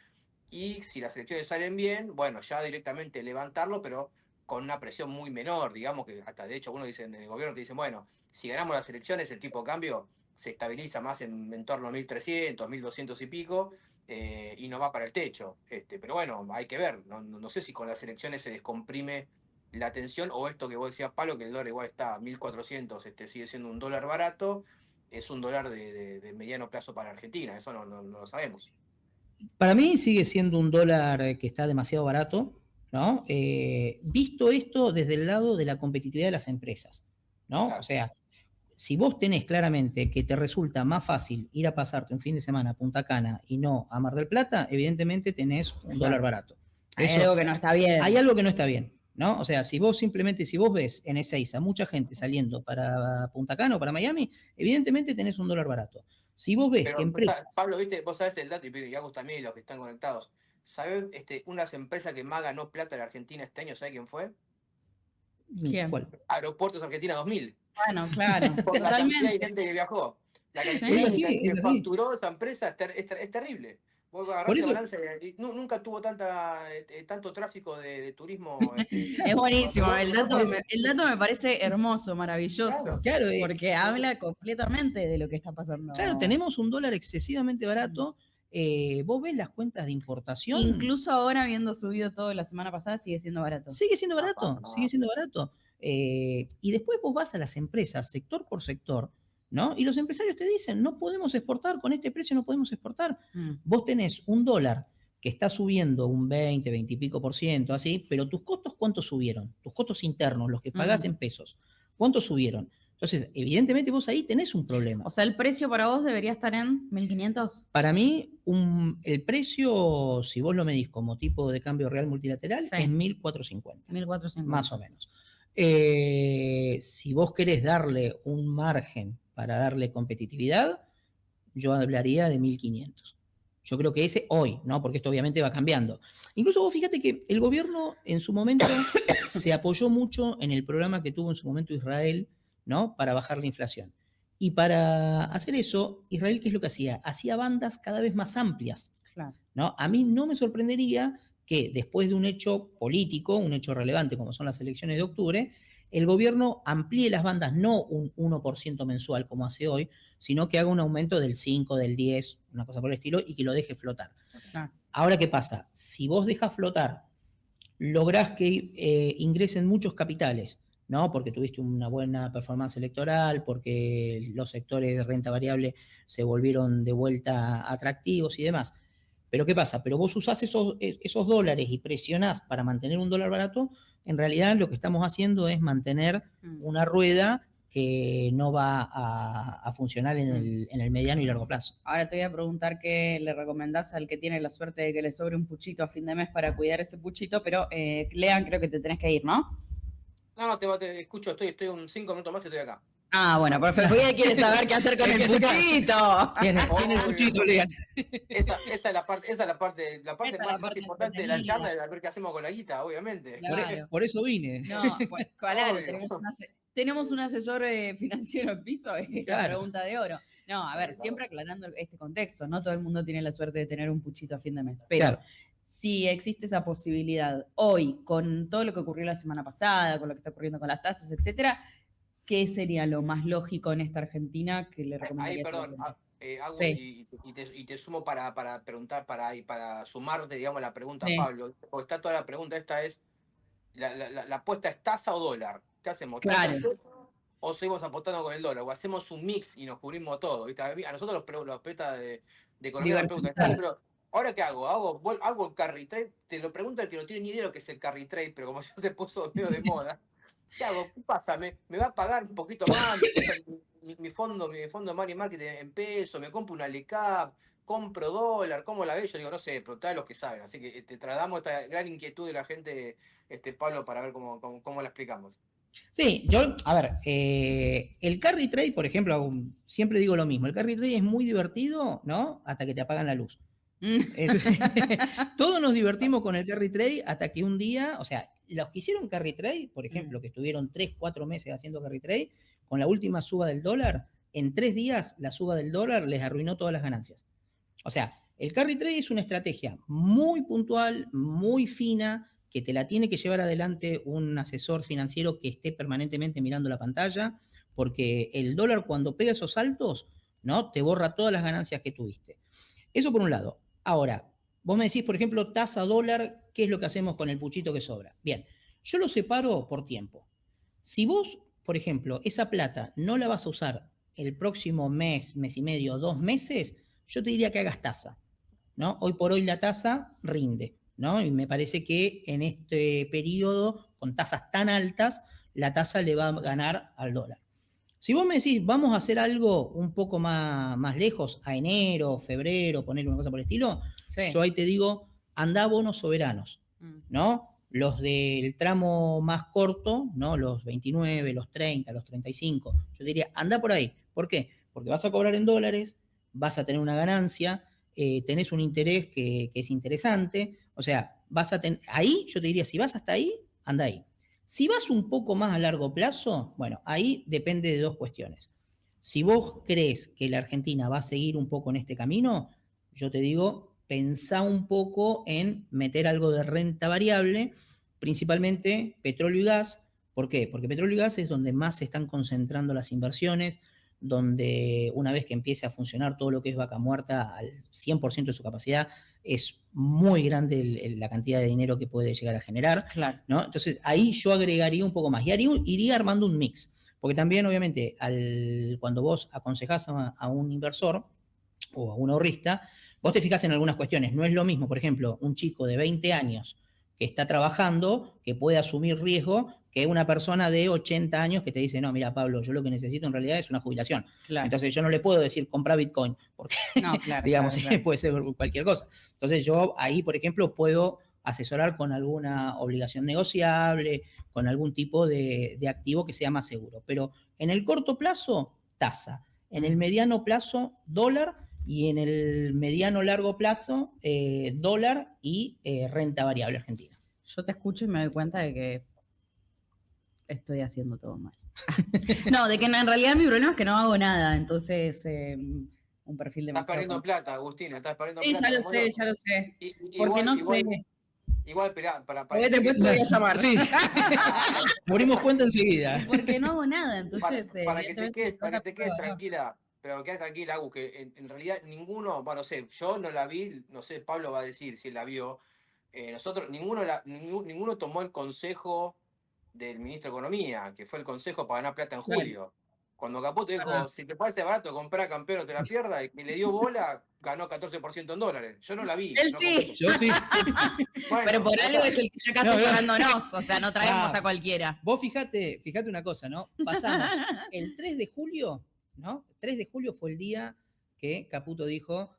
y si las elecciones salen bien, bueno, ya directamente levantarlo, pero con una presión muy menor, digamos, que hasta de hecho algunos dicen, en el gobierno te dicen, bueno, si ganamos las elecciones, el tipo de cambio se estabiliza más en torno a 1.300, 1.200 y pico, y no va para el techo. Pero bueno, hay que ver, no sé si con las elecciones se descomprime la tensión, o esto que vos decías, Pablo, que el dólar igual está a 1.400, sigue siendo un dólar barato, es un dólar de mediano plazo para Argentina, eso no lo sabemos. Para mí sigue siendo un dólar que está demasiado barato, ¿no? Visto esto desde el lado de la competitividad de las empresas, ¿no? Claro. O sea, si vos tenés claramente que te resulta más fácil ir a pasarte un fin de semana a Punta Cana y no a Mar del Plata, evidentemente tenés un dólar barato. Hay algo que no está bien. Hay algo que no está bien, ¿no? O sea, si vos ves en Ezeiza mucha gente saliendo para Punta Cana o para Miami, evidentemente tenés un dólar barato. Si vos ves que empresas... Pablo, ¿viste? Vos sabés el dato, y Agus también, los que están conectados. ¿Sabés unas empresas que más ganó plata en Argentina este año? ¿Sabés quién fue? ¿Quién? ¿Cuál? Aeropuertos Argentina 2000. Bueno, claro. Por la cantidad de gente que viajó. La cantidad Es de así, que es así. facturó esa empresa es terrible. Vos Por agarrás el eso, balance y nunca tuvo tanto tráfico de turismo. Es buenísimo, el dato, por eso, el dato me parece hermoso, maravilloso, Claro. claro, porque habla completamente de lo que está pasando. claro, tenemos un dólar excesivamente barato. Vos ves las cuentas de importación, Incluso ahora, habiendo subido todo la semana pasada, sigue siendo barato. sigue siendo No barato, pasa sigue nada. siendo barato. Y después vos vas a las empresas, sector por sector, ¿no? Y los empresarios te dicen, no podemos exportar, con este precio no podemos exportar. Vos tenés un dólar que está subiendo un 20, 20 y pico por ciento, así, pero tus costos, ¿cuántos subieron? Tus costos internos, los que pagás en pesos, ¿cuántos subieron? Entonces, evidentemente vos ahí tenés un problema. O sea, el precio para vos debería estar en 1.500. Para mí, el precio, si vos lo medís como tipo de cambio real multilateral, Sí. es 1.450. 1.450. Más o menos. Si vos querés darle un margen para darle competitividad, yo hablaría de 1.500. Yo creo que ese hoy, ¿no? Porque esto obviamente va cambiando. Incluso vos fíjate que el gobierno en su momento se apoyó mucho en el programa que tuvo en su momento Israel, ¿no? Para bajar la inflación. Y para hacer eso, Israel, ¿qué es lo que hacía? Hacía bandas cada vez más amplias, Claro. ¿no? A mí no me sorprendería que después de un hecho político, un hecho relevante como son las elecciones de octubre, el gobierno amplíe las bandas, no un 1% mensual como hace hoy, sino que haga un aumento del 5, del 10, una cosa por el estilo, y que lo deje flotar. Claro. Ahora, ¿qué pasa? Si vos dejas flotar, lográs que ingresen muchos capitales, ¿no? Porque tuviste una buena performance electoral, porque los sectores de renta variable se volvieron de vuelta atractivos y demás. Pero ¿qué pasa? Pero vos usás esos dólares y presionás para mantener un dólar barato, en realidad lo que estamos haciendo es mantener una rueda que no va a funcionar en el mediano y largo plazo. Ahora te voy a preguntar qué le recomendás al que tiene la suerte de que le sobre un puchito a fin de mes para cuidar ese puchito, pero Lean, creo que te tenés que ir, ¿no? No, te escucho, estoy un 5 minutos más y estoy acá. Ah, bueno, perfecto. Porque ella quiere saber qué hacer con el puchito. Tiene el puchito, Lean. Esa es la parte Esa más es la parte importante de la entretenida. charla, es ver qué hacemos con la guita, obviamente. Claro. Por eso vine. No, pues, claro, Obvio. tenemos un asesor financiero en piso, es la Claro. pregunta de oro. No, a ver, siempre aclarando este contexto, no todo el mundo tiene la suerte de tener un puchito a fin de mes, pero Claro. si existe esa posibilidad hoy, con todo lo que ocurrió la semana pasada, con lo que está ocurriendo con las tasas, etcétera, ¿qué sería lo más lógico en esta Argentina que le recomendaría? Ahí, perdón, hago Sí. y te sumo para preguntar, para sumarte, digamos, la pregunta Sí. a Pablo. Porque está toda la pregunta, esta es, la apuesta es tasa o dólar. ¿Qué hacemos? Claro. ¿Tasa en peso o seguimos apostando con el dólar? O hacemos un mix y nos cubrimos todo. ¿Viste? A nosotros los petas de economía nos preguntan, Diversificar. pero ¿ahora qué hago? ¿Hago el carry trade? Te lo pregunta el que no tiene ni idea de lo que es el carry trade, pero como ya se puso medio de moda. ¿Qué hago? ¿Qué pasa? ¿Me va a pagar un poquito más? Mi fondo de money market en pesos, me compro una LECAP, compro dólar, ¿cómo la ves? Yo digo, no sé, preguntá a los que saben. Así que te trasladamos esta gran inquietud de la gente, Pablo, para ver cómo la explicamos. Sí, a ver, el carry trade, por ejemplo, siempre digo lo mismo, el carry trade es muy divertido, ¿no? Hasta que te apagan la luz. Todos nos divertimos con el carry trade hasta que un día, o sea, los que hicieron carry trade, por ejemplo, que estuvieron 3, 4 meses haciendo carry trade, con la última suba del dólar, en 3 días la suba del dólar les arruinó todas las ganancias. O sea, el carry trade es una estrategia muy puntual, muy fina, que te la tiene que llevar adelante un asesor financiero que esté permanentemente mirando la pantalla, porque el dólar cuando pega esos saltos, ¿no? Te borra todas las ganancias que tuviste. Eso por un lado. Ahora, vos me decís, por ejemplo, tasa dólar, ¿qué es lo que hacemos con el puchito que sobra? Bien, yo lo separo por tiempo. Si vos, por ejemplo, esa plata no la vas a usar el próximo mes, mes y medio, 2 meses, yo te diría que hagas tasa, ¿no? Hoy por hoy la tasa rinde, ¿no? Y me parece que en este periodo, con tasas tan altas, la tasa le va a ganar al dólar. Si vos me decís, vamos a hacer algo un poco más lejos, a enero, febrero, poner una cosa por el estilo, sí, yo ahí te digo, andá a bonos soberanos, ¿no? Los del tramo más corto, ¿no? Los 29, los 30, los 35, yo diría, andá por ahí. ¿Por qué? Porque vas a cobrar en dólares, vas a tener una ganancia, tenés un interés que es interesante, o sea, ahí yo te diría, si vas hasta ahí, anda ahí. Si vas un poco más a largo plazo, bueno, ahí depende de 2 cuestiones. Si vos crees que la Argentina va a seguir un poco en este camino, yo te digo, pensá un poco en meter algo de renta variable, principalmente petróleo y gas. ¿Por qué? Porque petróleo y gas es donde más se están concentrando las inversiones, donde una vez que empiece a funcionar todo lo que es Vaca Muerta al 100% de su capacidad, es muy grande la cantidad de dinero que puede llegar a generar, Claro. ¿no? Entonces ahí yo agregaría un poco más y iría armando un mix. Porque también, obviamente, cuando vos aconsejás a un inversor o a un ahorrista, vos te fijás en algunas cuestiones. No es lo mismo, por ejemplo, un chico de 20 años que está trabajando, que puede asumir riesgo, que una persona de 80 años que te dice, no, mira, Pablo, yo lo que necesito en realidad es una jubilación. Claro. Entonces yo no le puedo decir, compra Bitcoin, porque, No, claro, digamos, claro. puede ser cualquier cosa. Entonces yo ahí, por ejemplo, puedo asesorar con alguna obligación negociable, con algún tipo de activo que sea más seguro. Pero en el corto plazo, tasa. En el mediano plazo, dólar. Y en el mediano largo plazo, dólar y renta variable argentina. Yo te escucho y me doy cuenta de que estoy haciendo todo mal. No, de que en realidad mi problema es que no hago nada. Entonces, un perfil de... Estás perdiendo plata, Agustina, estás perdiendo Sí, plata. ya lo sé, ya lo sé. Porque Igual, no igual, sé. igual, para Porque que te después te voy a llamar. Sí. Morimos cuenta enseguida. Porque no hago nada, entonces... para que te quedes, evidentemente, tranquila, pero queda tranquila, Agus, que en realidad ninguno, bueno, no sé, yo no la vi, no sé, Pablo va a decir si la vio. Nosotros, ninguno tomó el consejo del ministro de Economía, que fue el consejo para ganar plata en Claro. julio. Cuando Caputo dijo, Verdad. si te parece barato comprar campeón no te la pierdas, y le dio bola, ganó 14% en dólares. Yo no la vi. Él no sí. compré. Yo sí. Bueno, Pero por algo es el que está casi No, no. pagándonos, o sea, no traemos Ah. a cualquiera. Vos fíjate una cosa, ¿no? Pasamos el 3 de julio, ¿no? 3 de julio fue el día que Caputo dijo,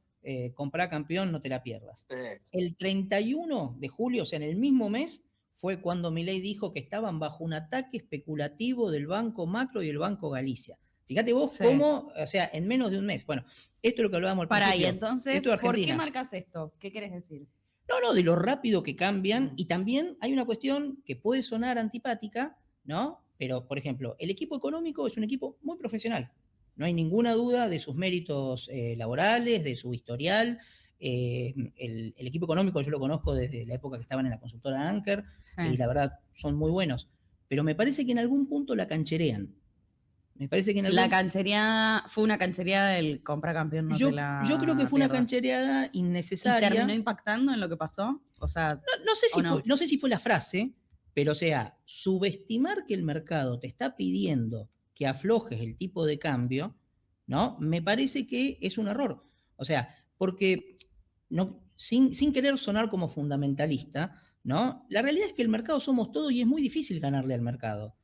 comprá campeón, no te la pierdas. Sí. El 31 de julio, o sea, en el mismo mes, fue cuando Milei dijo que estaban bajo un ataque especulativo del Banco Macro y el Banco Galicia. Fíjate vos Sí. cómo, o sea, en menos de un mes. Bueno, esto es lo que hablábamos al principio. Para, y entonces, Esto de ¿por qué Argentina. marcas esto? ¿Qué quieres decir? No, de lo rápido que cambian. Y también hay una cuestión que puede sonar antipática, ¿no? Pero, por ejemplo, el equipo económico es un equipo muy profesional. No hay ninguna duda de sus méritos laborales, de su historial. El equipo económico yo lo conozco desde la época que estaban en la consultora Anker, y la verdad son muy buenos. Pero me parece que en algún punto la cancherean. Me parece que en algún... La canchereada, fue una canchereada del compra campeón, no te la Yo creo que fue una pierdas. canchereada innecesaria. ¿Y terminó impactando en lo que pasó? O sea, no sé si fue la frase, pero o sea, subestimar que el mercado te está pidiendo que aflojes el tipo de cambio, ¿no? Me parece que es un error. O sea, porque sin querer sonar como fundamentalista, ¿no? La realidad es que el mercado somos todos y es muy difícil ganarle al mercado,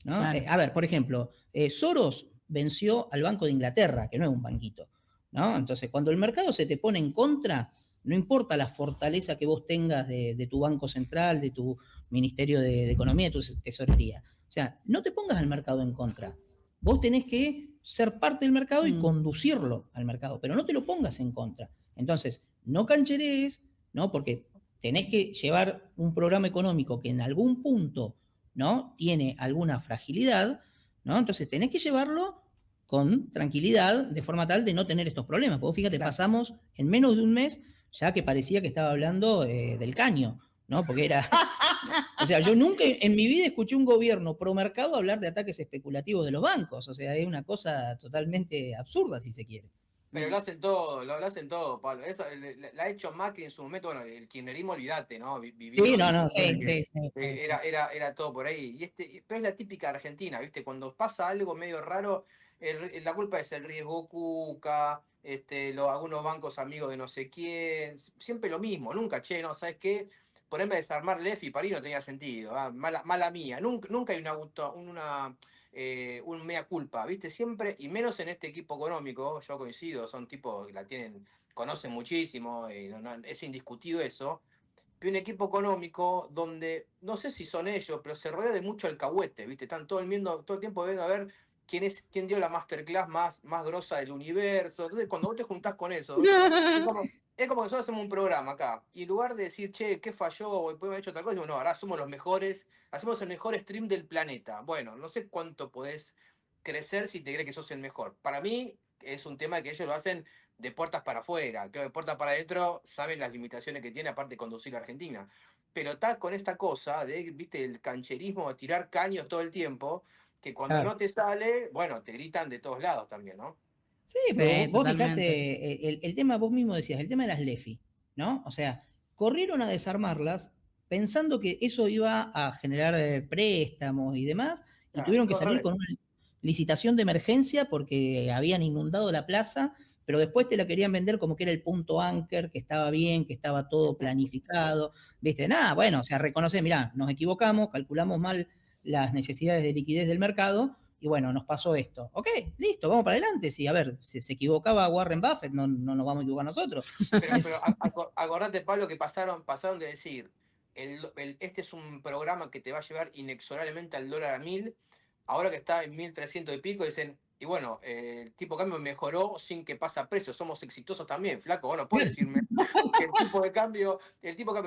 ¿no? Claro. A ver, por ejemplo, Soros venció al Banco de Inglaterra, que no es un banquito, ¿no? Entonces, cuando el mercado se te pone en contra, no importa la fortaleza que vos tengas de tu Banco Central, de tu Ministerio de Economía, de tu tesorería. O sea, no te pongas al mercado en contra. Vos tenés que ser parte del mercado y conducirlo al mercado, pero no te lo pongas en contra. Entonces, no cancherees, ¿no? Porque tenés que llevar un programa económico que en algún punto, ¿no? Tiene alguna fragilidad, ¿no? Entonces tenés que llevarlo con tranquilidad, de forma tal de no tener estos problemas. Porque fíjate, pasamos en menos de un mes ya que parecía que estaba hablando del caño, ¿no? Porque era... O sea, yo nunca en mi vida escuché un gobierno pro mercado hablar de ataques especulativos de los bancos. O sea, es una cosa totalmente absurda, si se quiere. Pero lo hacen todo, Pablo. Eso, la ha hecho Macri en su momento, bueno, el kirchnerismo, olvídate, ¿no? Sí, no. Sí. Era todo por ahí. Pero es la típica Argentina, ¿viste? Cuando pasa algo medio raro, la culpa es el riesgo Cuca, algunos bancos amigos de no sé quién, siempre lo mismo, nunca, no, ¿sabes qué? Ponerme a desarmar Lef y París no tenía sentido, mala mía, nunca hay un mea culpa, ¿viste? Siempre, y menos en este equipo económico, yo coincido, son tipos que conocen muchísimo, es indiscutido eso, pero un equipo económico donde, no sé si son ellos, pero se rodea de mucho alcahuete, ¿viste? Están todo el tiempo viendo a ver quién dio la masterclass más grosa del universo. Entonces, cuando vos te juntás con eso, es como que nosotros hacemos un programa acá, y en lugar de decir, che, ¿qué falló? O después haber hecho otra cosa, decimos, no, ahora somos los mejores, hacemos el mejor stream del planeta. Bueno, no sé cuánto podés crecer si te cree que sos el mejor. Para mí es un tema que ellos lo hacen de puertas para afuera. Creo que de puertas para adentro saben las limitaciones que tiene, aparte de conducir a Argentina. Pero está con esta cosa de, viste, el cancherismo, de tirar caños todo el tiempo, que cuando Claro. no te sale, bueno, te gritan de todos lados también, ¿no? Sí, pero Sí, vos totalmente. fijate, el tema, vos mismo decías, el tema de las LEFI, ¿no? O sea, corrieron a desarmarlas pensando que eso iba a generar préstamos y demás, y Claro, tuvieron que todo al salir revés. con una licitación de emergencia porque habían inundado la plaza, pero después te la querían vender como que era el punto anchor, que estaba bien, que estaba todo planificado, ¿viste? Nada, bueno, o sea, reconocer, mirá, nos equivocamos, calculamos mal las necesidades de liquidez del mercado, y bueno, nos pasó esto. Ok, listo, vamos para adelante. Sí, a ver, se equivocaba Warren Buffett, no nos vamos a equivocar nosotros. Pero acordate, Pablo, que pasaron de decir, este es un programa que te va a llevar inexorablemente al dólar a 1000, ahora que está en 1300 y pico, dicen, y bueno, el tipo de cambio mejoró sin que pase a precio, somos exitosos también, flaco, bueno, puedes decirme que el tipo de cambio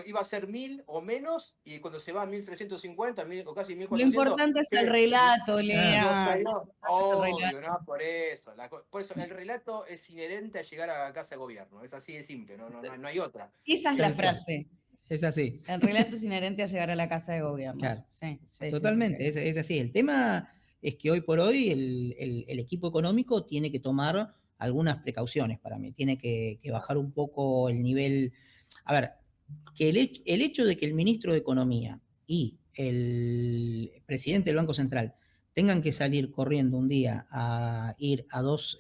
iba a ser 1000 o menos, y cuando se va a 1350, 1000 o casi Lo 1400, importante es el ¿qué? relato, Ah, No Lea. Lo salió, importante es el obvio, relato. no, por eso el relato es inherente a llegar a la casa de gobierno, es así de simple, no hay otra. Esa es la tal cual, frase. es así. El relato es inherente a llegar a la casa de gobierno. Claro, Sí, sí, sí, sí, totalmente, sí. es así. El tema es que hoy por hoy el equipo económico tiene que tomar algunas precauciones para mí, tiene que bajar un poco el nivel. A ver, que el hecho de que el ministro de Economía y el presidente del Banco Central tengan que salir corriendo un día a ir a dos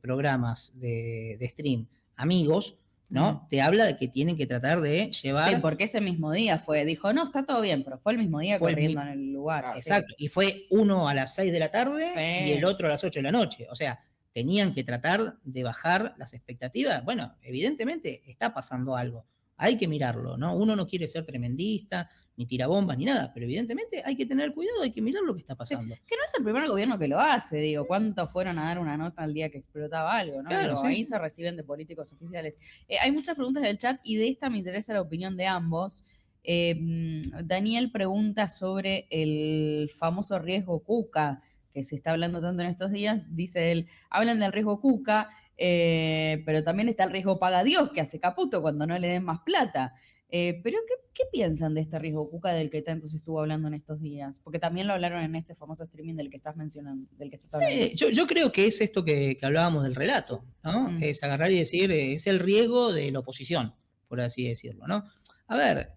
programas de stream amigos, ¿no? Te habla de que tienen que tratar de Sí, llevar. porque ese mismo día fue, dijo, no, está todo bien, pero fue el mismo día Fue el corriendo mi- en el lugar, Ah, sí. Exacto, y fue uno a las 6 de la tarde y el Sí. otro a las 8 de la noche. O sea, tenían que tratar de bajar las expectativas. Bueno, evidentemente está pasando algo. Hay que mirarlo, ¿no? Uno no quiere ser tremendista, ni tirabombas, ni nada, pero evidentemente hay que tener cuidado, hay que mirar lo que está Sí, pasando. que no es el primer gobierno que lo hace, digo, ¿cuántos fueron a dar una nota el día que explotaba algo, no? Claro, Digo, sí, ahí se sí. reciben de políticos oficiales. Hay muchas preguntas del chat y de esta me interesa la opinión de ambos. Daniel pregunta sobre el famoso riesgo Cuca, que se está hablando tanto en estos días. Dice él, hablan del riesgo Cuca, pero también está el riesgo Paga Dios, que hace caputo cuando no le den más plata. Pero ¿qué piensan de este riesgo Cuca del que tanto se estuvo hablando en estos días? Porque también lo hablaron en este famoso streaming del que estás mencionando, del que estás hablando. Yo creo que es esto que hablábamos del relato, ¿no? Mm, Es agarrar y decir, es el riesgo de la oposición, por así decirlo, ¿no? A ver,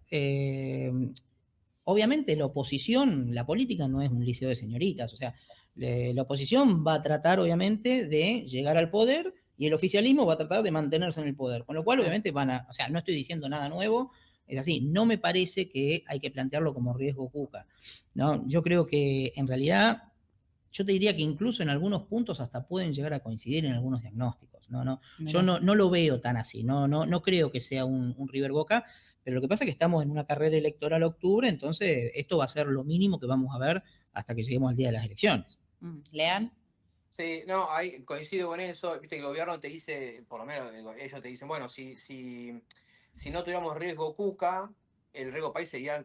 obviamente la oposición, la política no es un liceo de señoritas, o sea, la oposición va a tratar obviamente de llegar al poder y el oficialismo va a tratar de mantenerse en el poder, con lo cual obviamente o sea, no estoy diciendo nada nuevo, es así, no me parece que hay que plantearlo como riesgo Cuca, ¿no? Yo creo que en realidad, yo te diría que incluso en algunos puntos hasta pueden llegar a coincidir en algunos diagnósticos, yo mira. no lo veo tan así, no creo que sea un River Boca, pero lo que pasa es que estamos en una carrera electoral a octubre, entonces esto va a ser lo mínimo que vamos a ver hasta que lleguemos al día de las elecciones. ¿Lean? sí, no, ahí coincido con eso, viste que el gobierno te dice, por lo menos ellos te dicen, bueno, si no tuviéramos riesgo Cuca, el riesgo país sería de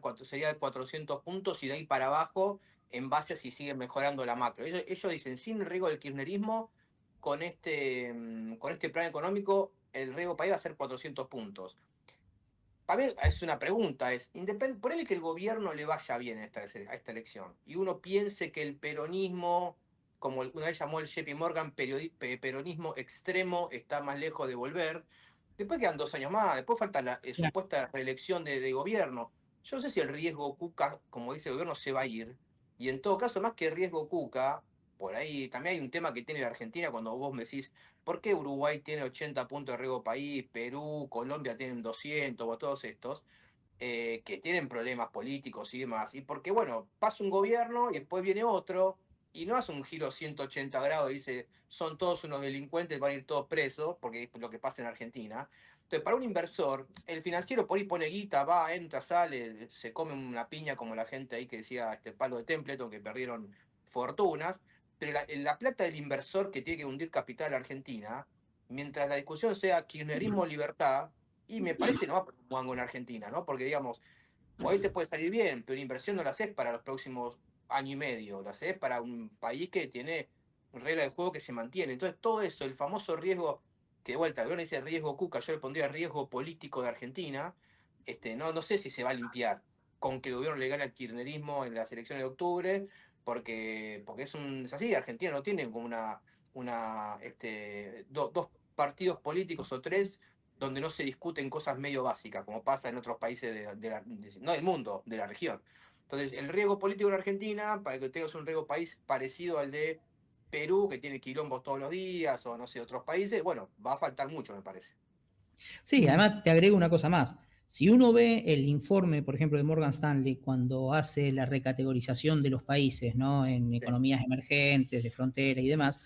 400 puntos y de ahí para abajo, en base a si siguen mejorando la macro. Ellos dicen, sin el riesgo del kirchnerismo, con este plan económico, el riesgo país va a ser 400 puntos. Para mí es una pregunta, ponele que el gobierno le vaya bien a esta elección y uno piense que el peronismo, como una vez llamó el JP Morgan, peronismo extremo, está más lejos de volver. Después quedan 2 años más, después falta la Claro. supuesta reelección de gobierno. Yo no sé si el riesgo Cuca, como dice el gobierno, se va a ir. Y en todo caso, más que riesgo Cuca, por ahí también hay un tema que tiene la Argentina cuando vos me decís, ¿por qué Uruguay tiene 80 puntos de riesgo país, Perú, Colombia tienen 200 o todos estos? Que tienen problemas políticos y demás. Y porque, bueno, pasa un gobierno y después viene otro y no hace un giro 180 grados y dice, son todos unos delincuentes, van a ir todos presos, porque es lo que pasa en Argentina. Entonces, para un inversor, el financiero por ahí pone guita, va, entra, sale, se come una piña como la gente ahí que decía este palo de Templeton, que perdieron fortunas, pero la plata del inversor que tiene que hundir capital a Argentina, mientras la discusión sea kirchnerismo-libertad, y me parece no va a un mango en Argentina, ¿no? Porque, digamos, hoy te puede salir bien, pero inversión no la haces para los próximos año y medio, la haces para un país que tiene regla del juego que se mantiene. Entonces todo eso, el famoso riesgo, que de vuelta, el gobierno dice riesgo Cuca, yo le pondría riesgo político de Argentina, no sé si se va a limpiar con que el gobierno le gane al kirchnerismo en las elecciones de octubre, porque es así, Argentina no tiene como dos partidos políticos o tres donde no se discuten cosas medio básicas, como pasa en otros países no del mundo, de la región. Entonces, el riesgo político en Argentina, para que tengas un riesgo país parecido al de Perú, que tiene quilombos todos los días, o no sé, otros países, bueno, va a faltar mucho, me parece. Sí, además te agrego una cosa más. Si uno ve el informe, por ejemplo, de Morgan Stanley, cuando hace la recategorización de los países, ¿no? En economías emergentes, de frontera y demás,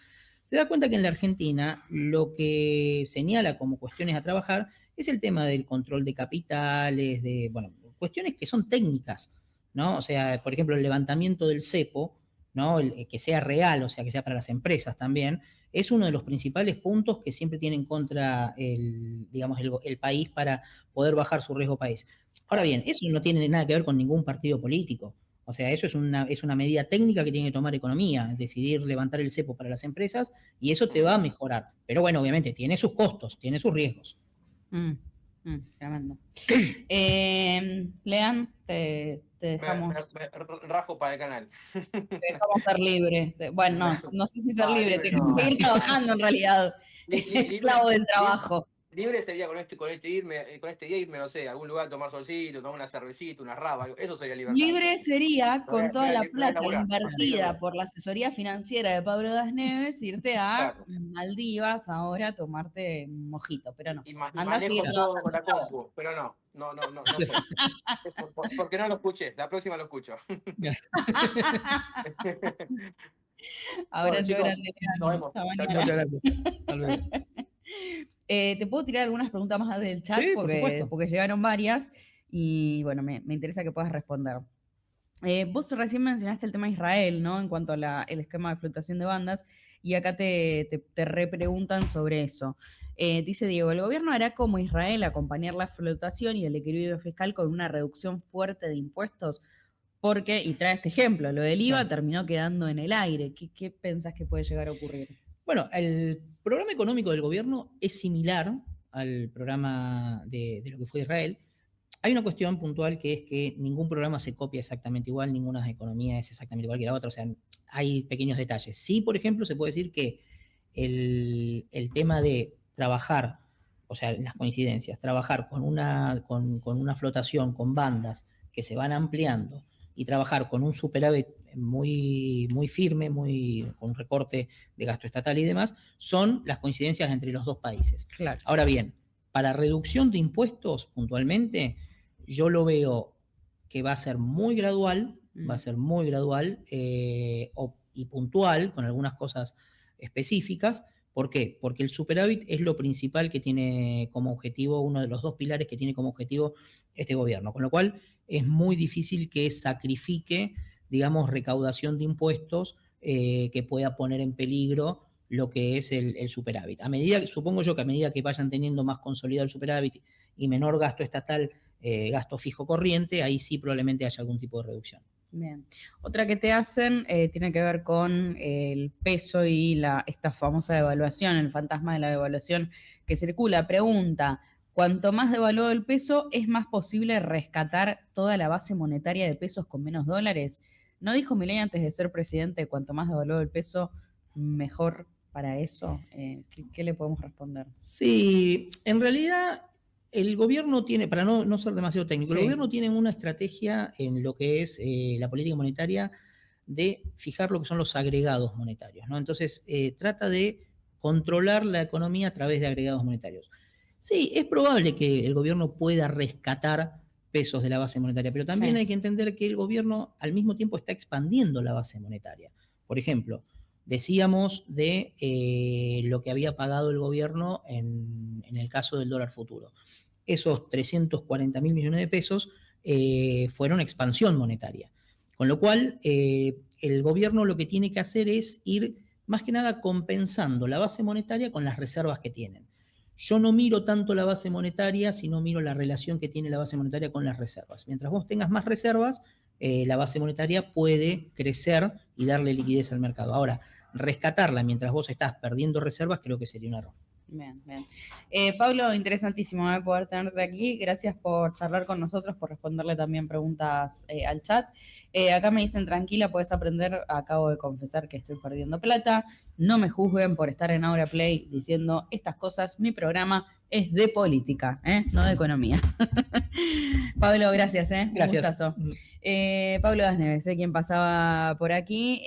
te das cuenta que en la Argentina lo que señala como cuestiones a trabajar es el tema del control de capitales, bueno, cuestiones que son técnicas, ¿no? O sea, por ejemplo, el levantamiento del cepo, ¿no? Que sea real, o sea, que sea para las empresas también, es uno de los principales puntos que siempre tiene en contra digamos, el país para poder bajar su riesgo país. Ahora bien, eso no tiene nada que ver con ningún partido político. O sea, eso es una medida técnica que tiene que tomar economía, decidir levantar el cepo para las empresas, y eso te va a mejorar. Pero bueno, obviamente, tiene sus costos, tiene sus riesgos. Tremendo. Lean, te dejamos. Me rajo para el canal. Te dejamos ser libre. Bueno, no sé si ser libre, libre tengo que seguir trabajando en realidad. Esclavo del trabajo. Libre sería con este día irme, no sé, a algún lugar a tomar solcito, tomar una cervecita, una raba, eso sería libertad. Libre sería con toda la plata invertida por la asesoría financiera de Pablo Das Neves, irte a Maldivas ahora a tomarte un mojito, pero no. Y manejo todo con la compu, pero no sé. Eso, porque no lo escuché, la próxima lo escucho. Ahora chicos, nos vemos. Muchas gracias. Hasta luego. ¿Te puedo tirar algunas preguntas más del chat? Sí, porque llegaron varias y bueno, me interesa que puedas responder. Vos recién mencionaste el tema de Israel, ¿no? En cuanto a el esquema de explotación de bandas, y acá te repreguntan sobre eso. Dice Diego, el gobierno hará como Israel acompañar la explotación y el equilibrio fiscal con una reducción fuerte de impuestos, porque, y trae este ejemplo, lo del IVA terminó quedando en el aire. ¿Qué pensás que puede llegar a ocurrir? Bueno, el programa económico del gobierno es similar al programa de lo que fue Israel. Hay una cuestión puntual que es que ningún programa se copia exactamente igual, ninguna economía es exactamente igual que la otra, o sea, hay pequeños detalles. Sí, por ejemplo, se puede decir que el tema de trabajar, o sea, las coincidencias, trabajar con una flotación, con bandas que se van ampliando y trabajar con un superávit muy, muy firme, con un recorte de gasto estatal y demás, son las coincidencias entre los dos países. Claro. Ahora bien, para reducción de impuestos puntualmente, yo lo veo que va a ser muy gradual, y puntual, con algunas cosas específicas. ¿Por qué? Porque el superávit es lo principal que tiene como objetivo, uno de los dos pilares que tiene como objetivo este gobierno, con lo cual es muy difícil que sacrifique, digamos, recaudación de impuestos que pueda poner en peligro lo que es el superávit. Supongo yo que a medida que vayan teniendo más consolidado el superávit y menor gasto estatal, gasto fijo corriente, ahí sí probablemente haya algún tipo de reducción. Bien. Otra que te hacen tiene que ver con el peso y esta famosa devaluación, el fantasma de la devaluación que circula. Pregunta, ¿cuanto más devaluado el peso, es más posible rescatar toda la base monetaria de pesos con menos dólares? ¿No dijo Milei antes de ser presidente, cuanto más devaluado el peso, mejor para eso? ¿Qué le podemos responder? Sí, en realidad el gobierno tiene, para no ser demasiado técnico, el gobierno tiene una estrategia en lo que es la política monetaria de fijar lo que son los agregados monetarios, ¿no? Entonces, trata de controlar la economía a través de agregados monetarios. Sí, es probable que el gobierno pueda rescatar pesos de la base monetaria, pero también hay que entender que el gobierno al mismo tiempo está expandiendo la base monetaria. Por ejemplo, decíamos de lo que había pagado el gobierno en el caso del dólar futuro. Esos 340.000 millones de pesos fueron expansión monetaria. Con lo cual, el gobierno lo que tiene que hacer es ir, más que nada, compensando la base monetaria con las reservas que tienen. Yo no miro tanto la base monetaria, sino miro la relación que tiene la base monetaria con las reservas. Mientras vos tengas más reservas, la base monetaria puede crecer y darle liquidez al mercado. Ahora, rescatarla mientras vos estás perdiendo reservas, creo que sería un error. Bien, bien. Pablo, interesantísimo poder tenerte aquí. Gracias por charlar con nosotros, por responderle también preguntas al chat. Acá me dicen, tranquila, puedes aprender. Acabo de confesar que estoy perdiendo plata. No me juzguen por estar en Aura Play diciendo estas cosas. Mi programa es de política, no de economía. Pablo, gracias. Gracias. Un gustazo. Pablo Das Neves, quien pasaba por aquí.